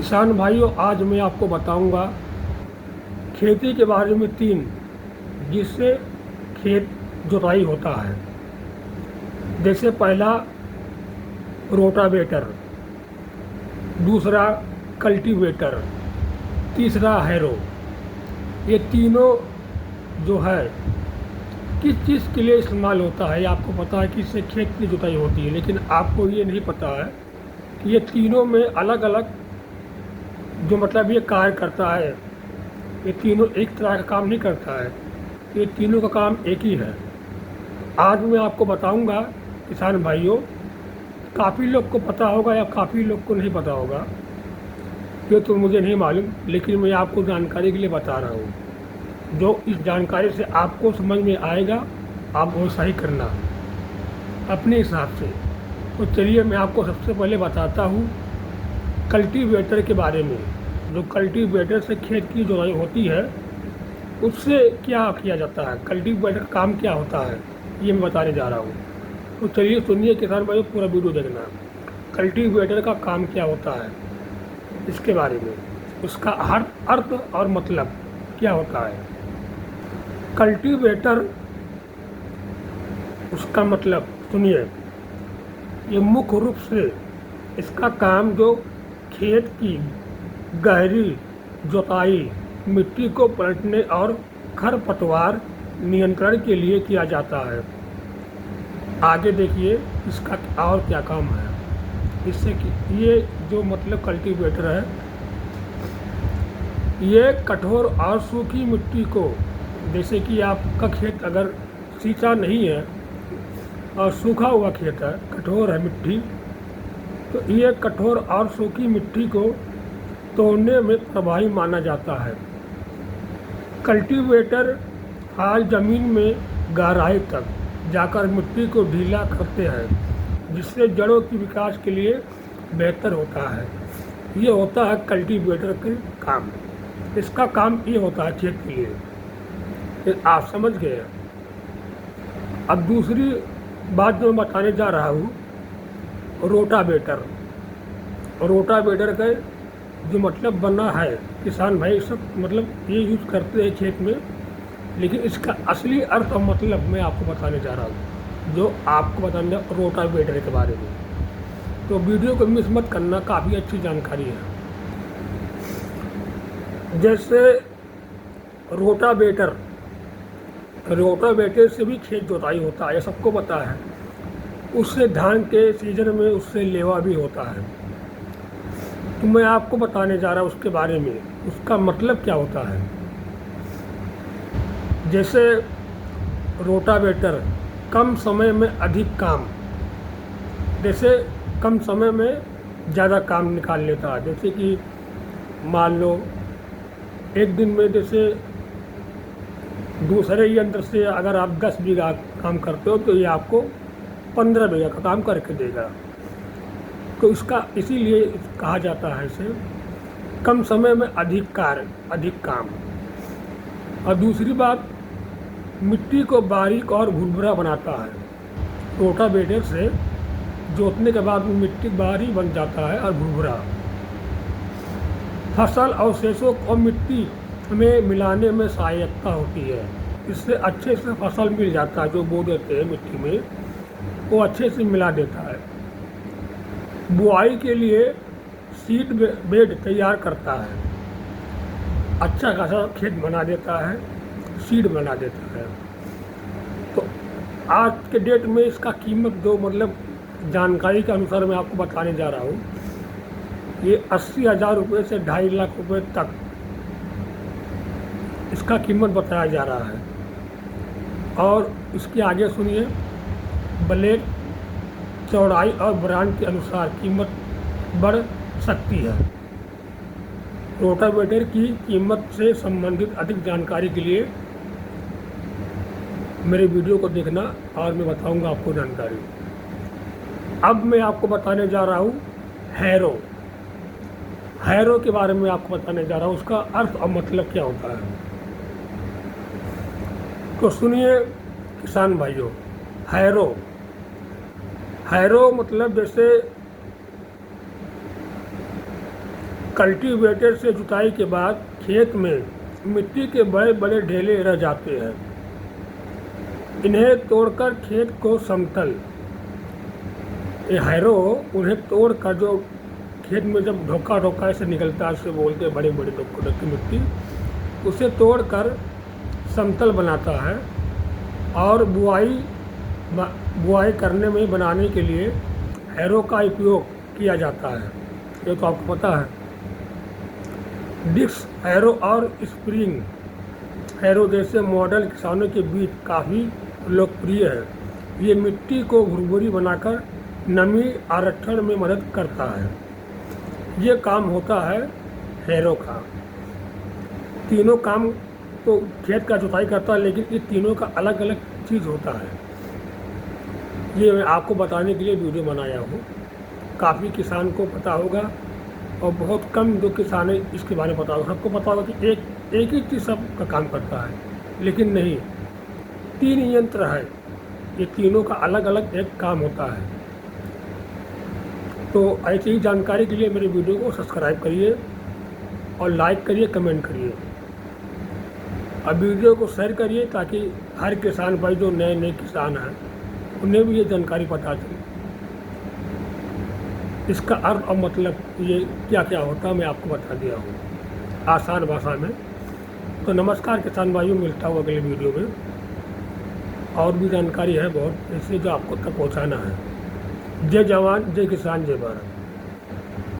किसान भाइयों, आज मैं आपको बताऊंगा खेती के बारे में तीन, जिससे खेत जुताई होता है। जैसे पहला रोटावेटर, दूसरा कल्टीवेटर, तीसरा हैरो। ये तीनों जो है किस चीज़ के लिए इस्तेमाल होता है, ये आपको पता है कि इससे खेत की जुताई होती है, लेकिन आपको ये नहीं पता है कि ये तीनों में अलग अलग जो मतलब ये कार्य करता है। ये तीनों एक तरह का काम नहीं करता है, ये तीनों का काम एक ही है। आज मैं आपको बताऊंगा किसान भाइयों, काफ़ी लोग को पता होगा या काफ़ी लोग को नहीं पता होगा, ये तो मुझे नहीं मालूम, लेकिन मैं आपको जानकारी के लिए बता रहा हूँ। जो इस जानकारी से आपको समझ में आएगा, आप वो सही करना अपने हिसाब से। तो चलिए मैं आपको सबसे पहले बताता हूँ कल्टीवेटर के बारे में। जो कल्टीवेटर से खेत की जुताई होती है, उससे क्या किया जाता है, कल्टीवेटर का काम क्या होता है, ये मैं बताने जा रहा हूँ। तो चलिए सुनिए किसान भाइयों, पूरा वीडियो देखना। कल्टीवेटर का काम क्या होता है इसके बारे में, उसका अर्थ और मतलब क्या होता है। कल्टीवेटर, उसका मतलब सुनिए। ये मुख्य रूप से इसका काम जो खेत की गहरी जुताई, मिट्टी को पलटने और खरपतवार नियंत्रण के लिए किया जाता है। आगे देखिए इसका और क्या काम है। इससे कि ये जो मतलब कल्टीवेटर है, ये कठोर और सूखी मिट्टी को, जैसे कि आपका खेत अगर सींचा नहीं है और सूखा हुआ खेत है, कठोर है मिट्टी, तो ये कठोर और सूखी मिट्टी को तोड़ने में प्रभावी माना जाता है। कल्टीवेटर हाल जमीन में गहराई तक जाकर मिट्टी को ढीला करते हैं, जिससे जड़ों के विकास के लिए बेहतर होता है। ये होता है कल्टीवेटर के काम। इसका काम ये होता है खेत के लिए। ये आप समझ गए। अब दूसरी बात जो मैं बताने जा रहा हूँ, रोटावेटर। रोटावेटर का जो मतलब बना है, किसान भाई सब मतलब ये यूज़ करते हैं खेत में, लेकिन इसका असली अर्थ और मतलब मैं आपको बताने जा रहा हूँ, जो आपको बताने रोटावेटर के बारे में। तो वीडियो को मिस मत करना, काफ़ी अच्छी जानकारी है। जैसे रोटावेटर से भी खेत जोताई होता है, ये सबको पता है। उससे धान के सीजन में उससे लेवा भी होता है। तो मैं आपको बताने जा रहा हूँ उसके बारे में, उसका मतलब क्या होता है। जैसे रोटावेटर कम समय में अधिक काम, जैसे कम समय में ज़्यादा काम निकाल लेता है। जैसे कि मान लो एक दिन में, जैसे दूसरे यंत्र से अगर आप 10 बीघा काम करते हो, तो ये आपको 15 बीघा का काम करके देगा। तो इसका इसीलिए कहा जाता है इसे कम समय में अधिक कार्य, अधिक काम। और दूसरी बात, मिट्टी को बारीक और भुरभुरा बनाता है। रोटावेटर से जोतने के बाद मिट्टी बारीक बन जाता है और भुरभुरा। फसल अवशेषों को मिट्टी में मिलाने में सहायता होती है। इससे अच्छे से फसल मिल जाता है। जो बो देते हैं मिट्टी में, वो अच्छे से मिला देता है। बुआई के लिए सीड बेड तैयार करता है, अच्छा खासा खेत बना देता है, सीड बना देता है। तो आज के डेट में इसका कीमत जो मतलब जानकारी के अनुसार मैं आपको बताने जा रहा हूँ, ये 80,000 रुपये से 2.5 लाख रुपये तक इसका कीमत बताया जा रहा है। और इसके आगे सुनिए, ब्लेड चौड़ाई और ब्रांड के अनुसार कीमत बढ़ सकती है। रोटावेटर की कीमत से संबंधित अधिक जानकारी के लिए मेरे वीडियो को देखना और मैं बताऊंगा आपको जानकारी। अब मैं आपको बताने जा रहा हूँ हैरो। हैरो के बारे में आपको बताने जा रहा हूँ, उसका अर्थ और मतलब क्या होता है। तो सुनिए किसान भाइयों, हैरो मतलब जैसे कल्टीवेटर से जुताई के बाद खेत में मिट्टी के बड़े बड़े ढेले रह जाते हैं। इन्हें तोड़कर खेत को समतल, ये हैरो उन्हें तोड़कर जो खेत में जब ढोका ढोका ऐसे निकलता है, उसे बोलते हैं बड़े बड़े ढोके की मिट्टी, उसे तोड़कर समतल बनाता है और बुआई करने में बनाने के लिए हैरो का उपयोग किया जाता है। ये तो आपको पता है। डिस्क हैरो और स्प्रिंग हैरो जैसे मॉडल किसानों के बीच काफ़ी लोकप्रिय है। ये मिट्टी को भुरभुरी बनाकर नमी आरक्षण में मदद करता है। ये काम होता है हैरो का। तीनों काम तो खेत का जुताई करता है, लेकिन ये तीनों का अलग अलग चीज़ होता है। ये मैं आपको बताने के लिए वीडियो बनाया हूँ। काफ़ी किसान को पता होगा और बहुत कम जो किसान है इसके बारे में पता होगा। सबको पता होगा कि एक ही चीज़ सब का काम करता है, लेकिन नहीं, 3 यंत्र है। ये तीनों का अलग अलग एक काम होता है। तो ऐसी ही जानकारी के लिए मेरे वीडियो को सब्सक्राइब करिए और लाइक करिए, कमेंट करिए और वीडियो को शेयर करिए, ताकि हर किसान भाई जो नए नए किसान हैं उन्हें भी ये जानकारी पता चले। इसका अर्थ और मतलब ये क्या क्या होता है मैं आपको बता दिया हूँ आसान भाषा में। तो नमस्कार किसान भाइयों, मिलता हूँ अगले वीडियो में। और भी जानकारी है बहुत ऐसे जो आपको तक पहुँचाना है। जय जवान, जय किसान, जय भारत।